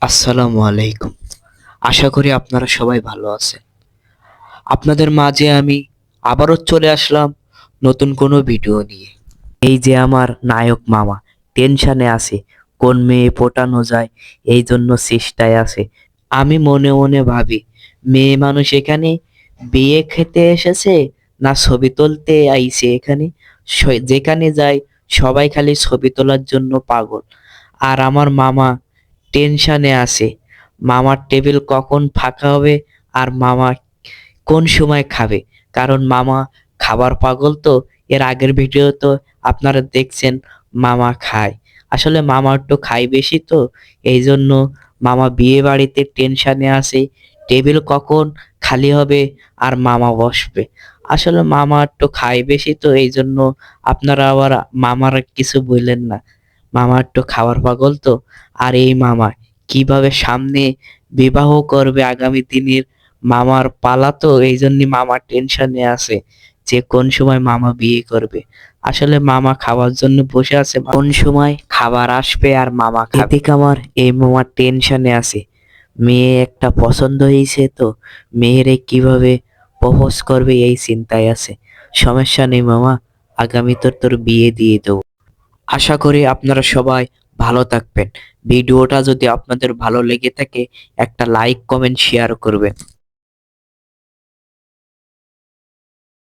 আসসালামু আলাইকুম। আশা করি আপনারা সবাই ভালো আছেন। আপনাদের মাঝে আমি আবারও চলে আসলাম নতুন কোনো ভিডিও নিয়ে। এই যে আমার নায়ক মামা টেনশনে আছে, কোন মেয়ে পটানো যায় এই জন্য চেষ্টায় আছে। আমি মনে মনে ভাবি, মেয়ে মানুষ এখানে বিয়ে খেতে এসেছে না ছবি তুলতে আইছে এখানে। যেখানে যায় সবাই খালি ছবি তোলার জন্য পাগল। আর আমার মামা টেনশনে আছে, মামার টেবিল কখন ফাঁকা হবে আর মামা কোন সময় খাবে। কারণ মামা খাবার পাগল তো। এর আগের ভিডিও তো আপনারা দেখছেন মামা খায়। আসলে মামা একটু খায় বেশি তো, এই জন্য মামা বিয়ে বাড়িতে টেনশনে আছে টেবিল কখন খালি হবে আর মামা বসবে। আসলে মামা একটু খায় বেশি তো, এই জন্য আপনারা আবার মামার কিছু বললেন না। মামা একটু খাবার পাগল তো। আর এই মামা কিভাবে সামনে বিবাহ করবে আগামী দিনের মামার পালা তো, এই জন্য মামা টেনশনে আছে যে কোন সময় মামা বিয়ে করবে। আসলে মামা খাওয়ার জন্য বসে আছে, কোন সময় খাবার আসবে আর মামা খাবে। এদিকে আমার এই মামা টেনশনে আছে, মেয়ে একটা পছন্দ হয়েছে তো, মেয়েরে কিভাবে প্রপোজ করবে এই চিন্তায় আছে। সমস্যা নেই মামা, আগামী তোর বিয়ে দিয়ে দেবো। আশা করি আপনারা সবাই ভালো থাকবেন। ভিডিওটা যদি আপনাদের ভালো লেগে থাকে একটা লাইক কমেন্ট শেয়ার করবেন।